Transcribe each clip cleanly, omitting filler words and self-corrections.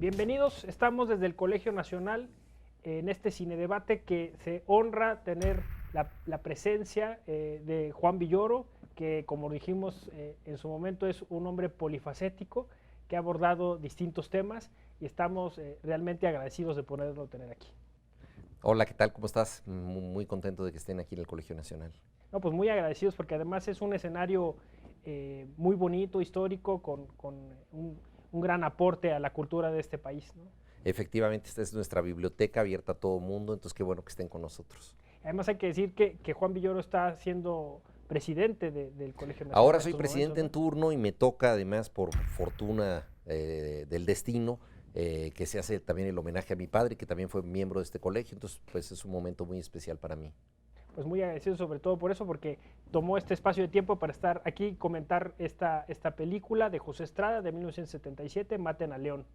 Bienvenidos, estamos desde el Colegio Nacional en este cinedebate que se honra tener la presencia de Juan Villoro, que como dijimos en su momento es un hombre polifacético que ha abordado distintos temas y estamos realmente agradecidos de poderlo tener aquí. Hola, ¿qué tal? ¿Cómo estás? Muy contento de que estén aquí en el Colegio Nacional. No, pues muy agradecidos porque además es un escenario muy bonito, histórico, con un gran aporte a la cultura de este país, ¿no? Efectivamente, esta es nuestra biblioteca abierta a todo mundo, entonces qué bueno que estén con nosotros. Además hay que decir que Juan Villoro está siendo presidente del Colegio Nacional Ahora en soy estos momentos, presidente en ¿no? turno y me toca además por fortuna del destino que se hace también el homenaje a mi padre, que también fue miembro de este colegio, entonces pues es un momento muy especial para mí. Pues muy agradecido sobre todo por eso, porque tomó este espacio de tiempo para estar aquí y comentar esta película de José Estrada de 1977, Maten a León.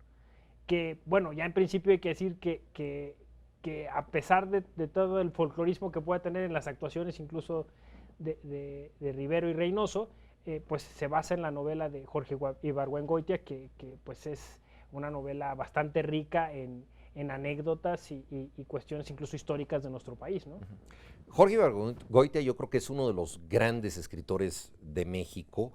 Que, bueno, ya en principio hay que decir que a pesar de todo el folclorismo que pueda tener en las actuaciones, incluso de Rivero y Reynoso, pues se basa en la novela de Jorge Ibargüengoitia, que pues es una novela bastante rica en anécdotas y cuestiones incluso históricas de nuestro país, ¿no? Jorge Ibargüengoitia yo creo que es uno de los grandes escritores de México,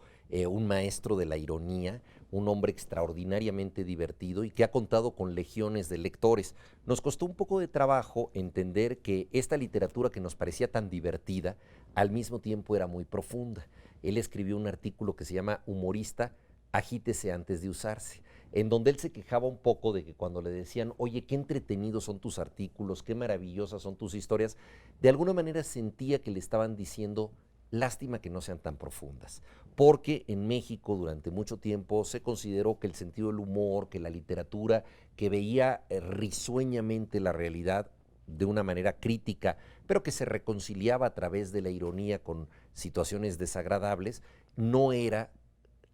un maestro de la ironía, un hombre extraordinariamente divertido y que ha contado con legiones de lectores. Nos costó un poco de trabajo entender que esta literatura que nos parecía tan divertida, al mismo tiempo era muy profunda. Él escribió un artículo que se llama Humorista, agítese antes de usarse, en donde él se quejaba un poco de que cuando le decían, oye, qué entretenidos son tus artículos, qué maravillosas son tus historias, de alguna manera sentía que le estaban diciendo, lástima que no sean tan profundas, porque en México durante mucho tiempo se consideró que el sentido del humor, que la literatura, que veía risueñamente la realidad de una manera crítica, pero que se reconciliaba a través de la ironía con situaciones desagradables, no era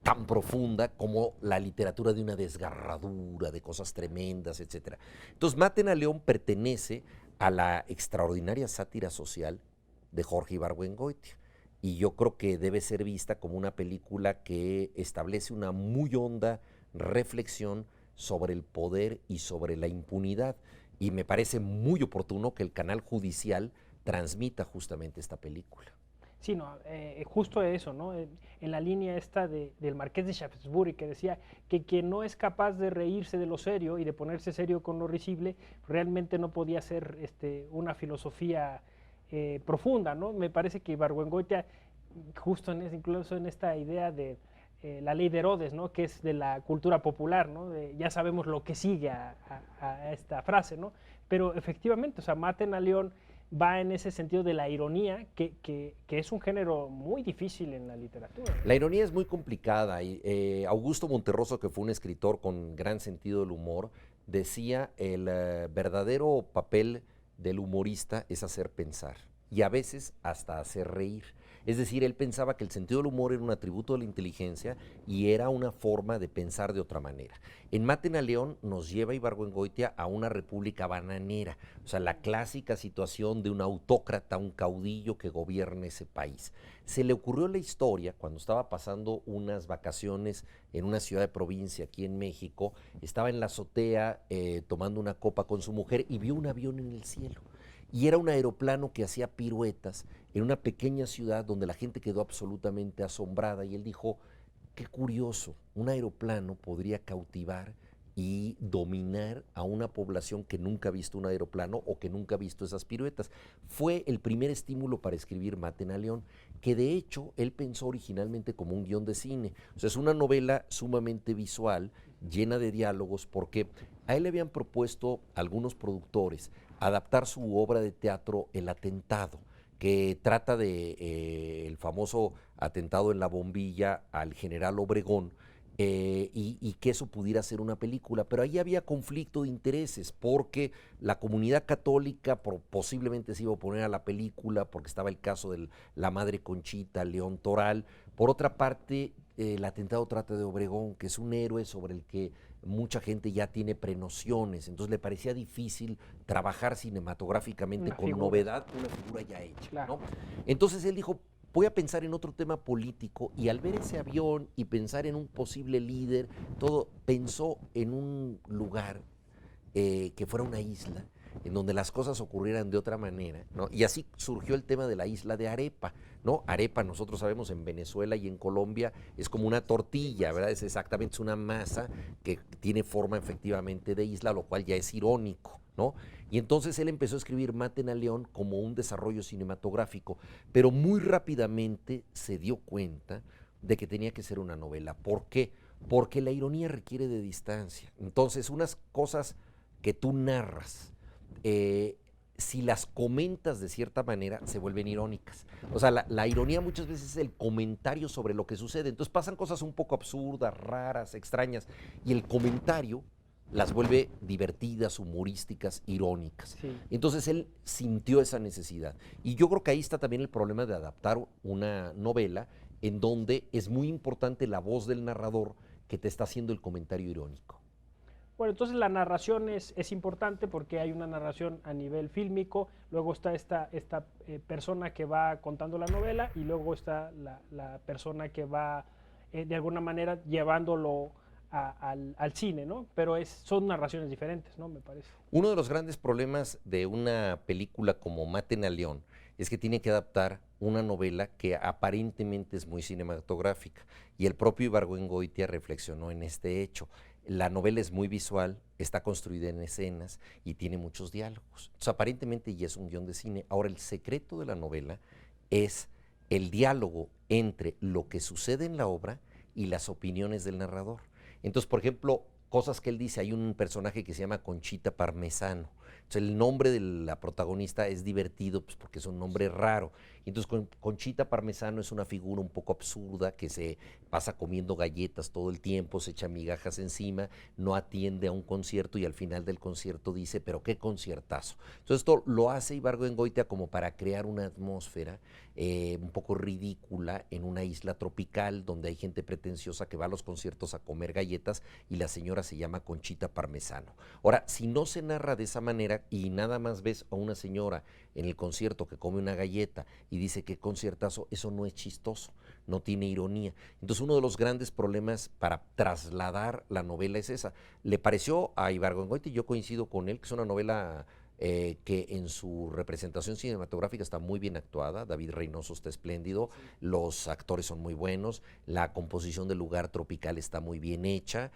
tan profunda como la literatura de una desgarradura, de cosas tremendas, etc. Entonces, Maten a León pertenece a la extraordinaria sátira social de Jorge Ibargüengoitia. Y yo creo que debe ser vista como una película que establece una muy honda reflexión sobre el poder y sobre la impunidad. Y me parece muy oportuno que el canal judicial transmita justamente esta película. Sí, no, justo eso, ¿no? En la línea esta del Marqués de Shaftesbury, que decía que quien no es capaz de reírse de lo serio y de ponerse serio con lo risible, realmente no podía ser una filosofía profunda, ¿no? Me parece que Ibargüengoitia, justo incluso en esta idea de la ley de Herodes, ¿no? Que es de la cultura popular, ¿no? Ya sabemos lo que sigue a esta frase, ¿no? Pero efectivamente, o sea, Maten a León va en ese sentido de la ironía, que es un género muy difícil en la literatura, ¿no? La ironía es muy complicada. Y, Augusto Monterroso, que fue un escritor con gran sentido del humor, decía el verdadero papel del humorista es hacer pensar y a veces hasta hacer reír. Es decir, él pensaba que el sentido del humor era un atributo de la inteligencia y era una forma de pensar de otra manera. En Maten a León nos lleva Ibargüengoitia a una república bananera, o sea, la clásica situación de un autócrata, un caudillo que gobierna ese país. Se le ocurrió la historia cuando estaba pasando unas vacaciones en una ciudad de provincia aquí en México, estaba en la azotea tomando una copa con su mujer y vio un avión en el cielo. Y era un aeroplano que hacía piruetas en una pequeña ciudad donde la gente quedó absolutamente asombrada y él dijo, qué curioso, un aeroplano podría cautivar y dominar a una población que nunca ha visto un aeroplano o que nunca ha visto esas piruetas. Fue el primer estímulo para escribir Maten a León, que de hecho él pensó originalmente como un guión de cine. O sea, es una novela sumamente visual, llena de diálogos, porque a él le habían propuesto algunos productores adaptar su obra de teatro El Atentado, que trata de el famoso atentado en la bombilla al general Obregón, y que eso pudiera ser una película, pero ahí había conflicto de intereses porque la comunidad católica posiblemente se iba a oponer a la película porque estaba el caso de la madre Conchita, León Toral. Por otra parte, el atentado trata de Obregón, que es un héroe sobre el que mucha gente ya tiene prenociones, entonces le parecía difícil trabajar cinematográficamente Una con figura, novedad una figura ya hecha, claro. ¿no? Entonces él dijo, voy a pensar en otro tema político, y al ver ese avión y pensar en un posible líder, todo pensó en un lugar que fuera una isla, en donde las cosas ocurrieran de otra manera, ¿no? Y así surgió el tema de la isla de Arepa, ¿no? Arepa, nosotros sabemos, en Venezuela y en Colombia es como una tortilla, ¿verdad? Es exactamente, es una masa que tiene forma efectivamente de isla, lo cual ya es irónico, ¿no? Y entonces él empezó a escribir Maten a León como un desarrollo cinematográfico, pero muy rápidamente se dio cuenta de que tenía que ser una novela. ¿Por qué? Porque la ironía requiere de distancia. Entonces, unas cosas que tú narras, si las comentas de cierta manera, se vuelven irónicas. O sea, la ironía muchas veces es el comentario sobre lo que sucede. Entonces pasan cosas un poco absurdas, raras, extrañas, y el comentario las vuelve divertidas, humorísticas, irónicas. Sí. Entonces él sintió esa necesidad. Y yo creo que ahí está también el problema de adaptar una novela en donde es muy importante la voz del narrador que te está haciendo el comentario irónico. Bueno, entonces la narración es importante porque hay una narración a nivel fílmico, luego está esta persona que va contando la novela y luego está la persona que va de alguna manera llevándolo al cine, ¿no? Pero son narraciones diferentes, ¿no? Me parece. Uno de los grandes problemas de una película como Maten a León es que tiene que adaptar una novela que aparentemente es muy cinematográfica, y el propio Ibargüengoitia reflexionó en este hecho. La novela es muy visual, está construida en escenas y tiene muchos diálogos. Entonces, aparentemente ya es un guión de cine. Ahora, el secreto de la novela es el diálogo entre lo que sucede en la obra y las opiniones del narrador. Entonces, por ejemplo, cosas que él dice, hay un personaje que se llama Conchita Parmesano. Entonces, el nombre de la protagonista es divertido, pues, porque es un nombre raro. Entonces, Conchita Parmesano es una figura un poco absurda que se pasa comiendo galletas todo el tiempo, se echa migajas encima, no atiende a un concierto y al final del concierto dice, pero qué conciertazo. Entonces, esto lo hace Ibargüengoitia como para crear una atmósfera un poco ridícula en una isla tropical donde hay gente pretenciosa que va a los conciertos a comer galletas, y la señora se llama Conchita Parmesano. Ahora, si no se narra de esa manera y nada más ves a una señora en el concierto que come una galleta y dice que conciertazo, eso no es chistoso, no tiene ironía. Entonces, uno de los grandes problemas para trasladar la novela es esa. Le pareció a Ibargüengoitia, y yo coincido con él, que es una novela que en su representación cinematográfica está muy bien actuada. David Reynoso está espléndido, sí. Los actores son muy buenos, la composición del lugar tropical está muy bien hecha,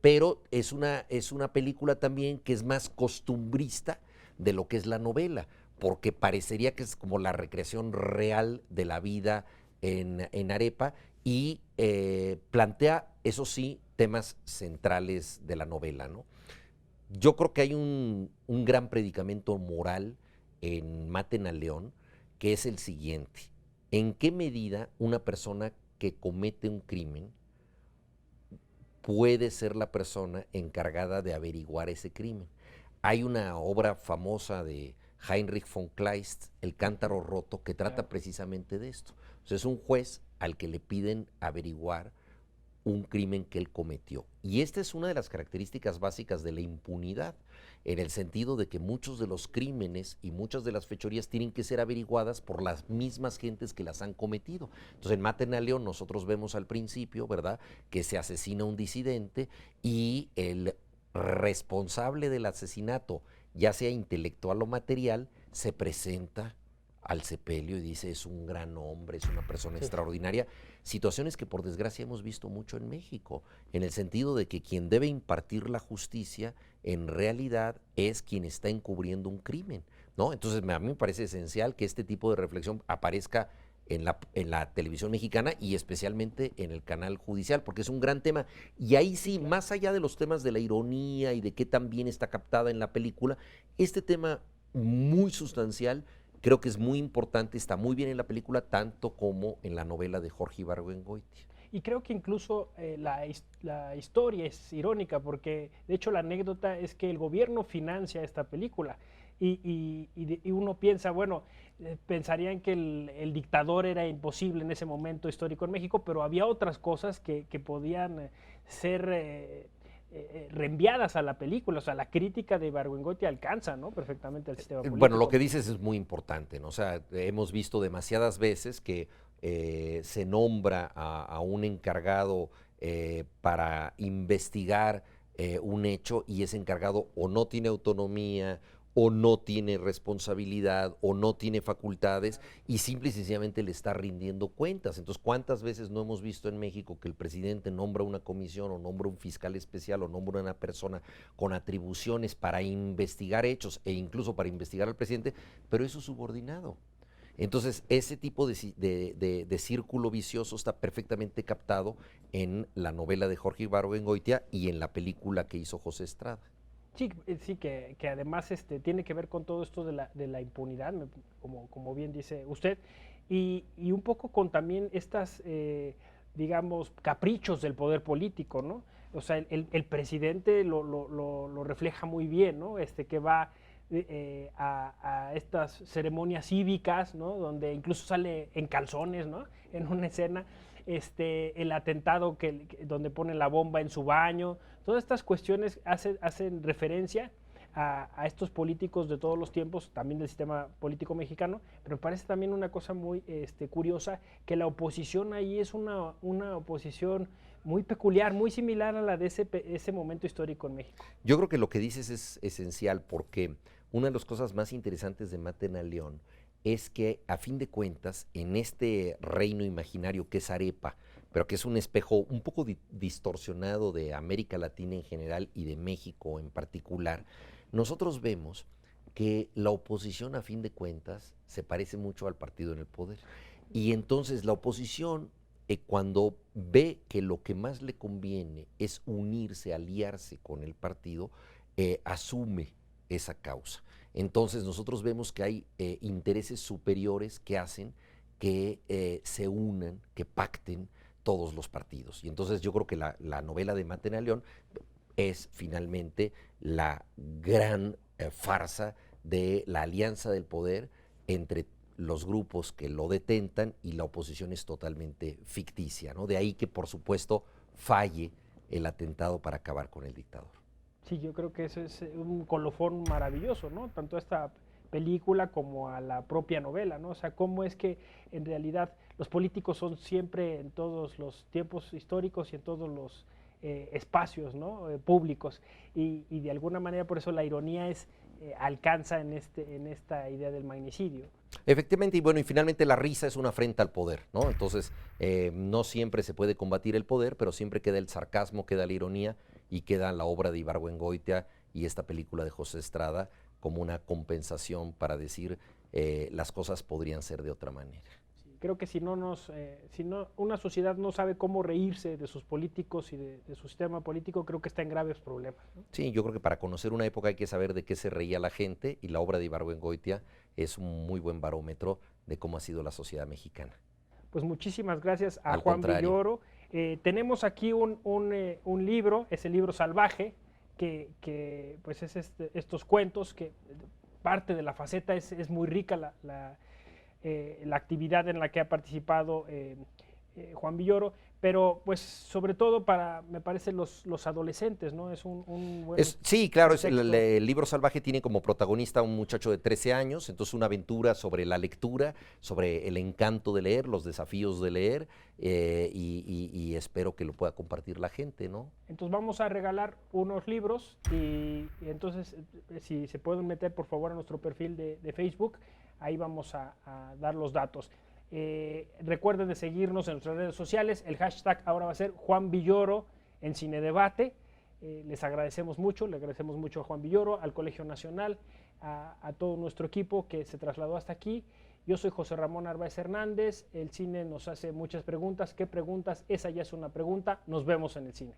pero es una película también que es más costumbrista de lo que es la novela, porque parecería que es como la recreación real de la vida en Arepa, y plantea, eso sí, temas centrales de la novela, ¿no? Yo creo que hay un gran predicamento moral en Maten a León, que es el siguiente: ¿en qué medida una persona que comete un crimen puede ser la persona encargada de averiguar ese crimen? Hay una obra famosa de Heinrich von Kleist, El cántaro roto, que trata precisamente de esto. O sea, es un juez al que le piden averiguar un crimen que él cometió. Y esta es una de las características básicas de la impunidad, en el sentido de que muchos de los crímenes y muchas de las fechorías tienen que ser averiguadas por las mismas gentes que las han cometido. Entonces, en Maten a León nosotros vemos al principio, ¿verdad?, que se asesina un disidente y el responsable del asesinato, ya sea intelectual o material, se presenta al sepelio y dice, es un gran hombre, es una persona extraordinaria. Situaciones que por desgracia hemos visto mucho en México, en el sentido de que quien debe impartir la justicia en realidad es quien está encubriendo un crimen, ¿no? Entonces a mí me parece esencial que este tipo de reflexión aparezca en la televisión mexicana y especialmente en el canal judicial, porque es un gran tema. Y ahí sí, más allá de los temas de la ironía y de qué tan bien está captada en la película, este tema muy sustancial creo que es muy importante, está muy bien en la película, tanto como en la novela de Jorge Ibargüengoitia. Y creo que incluso la historia es irónica, porque de hecho la anécdota es que el gobierno financia esta película. Y uno piensa, bueno, pensarían que el dictador era imposible en ese momento histórico en México, pero había otras cosas que podían ser reenviadas a la película. O sea, la crítica de Ibargüengoitia alcanza, ¿no?, perfectamente el sistema político. Bueno, lo que dices es muy importante, ¿no? O sea, hemos visto demasiadas veces que se nombra a un encargado para investigar un hecho, y ese encargado o no tiene autonomía, o no tiene responsabilidad, o no tiene facultades, y simple y sencillamente le está rindiendo cuentas. Entonces, ¿cuántas veces no hemos visto en México que el presidente nombra una comisión, o nombra un fiscal especial, o nombra una persona con atribuciones para investigar hechos, e incluso para investigar al presidente, pero eso es subordinado? Entonces, ese tipo de círculo vicioso está perfectamente captado en la novela de Jorge Ibargüengoitia y en la película que hizo José Estrada. Sí, sí, que además tiene que ver con todo esto de la impunidad, como bien dice usted, y un poco con también estas, digamos, caprichos del poder político, ¿no? O sea, el presidente lo refleja muy bien, ¿no? Que va a estas ceremonias cívicas, ¿no?, donde incluso sale en calzones, ¿no?, en una escena, el atentado donde pone la bomba en su baño. Todas estas cuestiones hacen referencia a estos políticos de todos los tiempos, también del sistema político mexicano, pero me parece también una cosa muy curiosa, que la oposición ahí es una oposición muy peculiar, muy similar a la de ese momento histórico en México. Yo creo que lo que dices es esencial, porque una de las cosas más interesantes de Maten a León es que, a fin de cuentas, en este reino imaginario que es Arepa, pero que es un espejo un poco distorsionado de América Latina en general y de México en particular, nosotros vemos que la oposición, a fin de cuentas, se parece mucho al partido en el poder. Y entonces la oposición, cuando ve que lo que más le conviene es unirse, aliarse con el partido, asume esa causa. Entonces nosotros vemos que hay intereses superiores que hacen que se unan, que pacten todos los partidos. Y entonces yo creo que la novela de Maten a León es finalmente la gran farsa de la alianza del poder entre los grupos que lo detentan, y la oposición es totalmente ficticia, ¿no? De ahí que, por supuesto, falle el atentado para acabar con el dictador. Sí, yo creo que eso es un colofón maravilloso, ¿no? Tanto a esta película como a la propia novela, ¿no? O sea, cómo es que en realidad los políticos son siempre, en todos los tiempos históricos y en todos los espacios, ¿no?, públicos, y de alguna manera por eso la ironía alcanza en esta idea del magnicidio. Efectivamente, y bueno, y finalmente la risa es una afrenta al poder, ¿no? Entonces, no siempre se puede combatir el poder, pero siempre queda el sarcasmo, queda la ironía, y queda la obra de Ibargüengoitia y esta película de José Estrada como una compensación para decir las cosas podrían ser de otra manera. Creo que si no una sociedad no sabe cómo reírse de sus políticos y de su sistema político, creo que está en graves problemas, ¿no? Sí, yo creo que para conocer una época hay que saber de qué se reía la gente, y la obra de Ibargüengoitia es un muy buen barómetro de cómo ha sido la sociedad mexicana. Pues muchísimas gracias a Al Juan contrario. Villoro. Tenemos aquí un libro, es el libro Salvaje, que pues es estos cuentos, que parte de la faceta es muy rica la actividad en la que ha participado Juan Villoro, pero pues sobre todo para, me parece, los adolescentes, ¿no? Es un buen Sí, claro, texto. el libro Salvaje tiene como protagonista a un muchacho de 13 años, entonces una aventura sobre la lectura, sobre el encanto de leer, los desafíos de leer, y espero que lo pueda compartir la gente, ¿no? Entonces vamos a regalar unos libros, y entonces si se pueden meter por favor a nuestro perfil de Facebook, ahí vamos a dar los datos. Recuerden de seguirnos en nuestras redes sociales. El hashtag ahora va a ser Juan Villoro en Cine Debate. Les agradecemos mucho, le agradecemos mucho a Juan Villoro, al Colegio Nacional, a todo nuestro equipo que se trasladó hasta aquí. Yo soy José Ramón Arbaez Hernández. El cine nos hace muchas preguntas. ¿Qué preguntas? Esa ya es una pregunta. Nos vemos en el cine.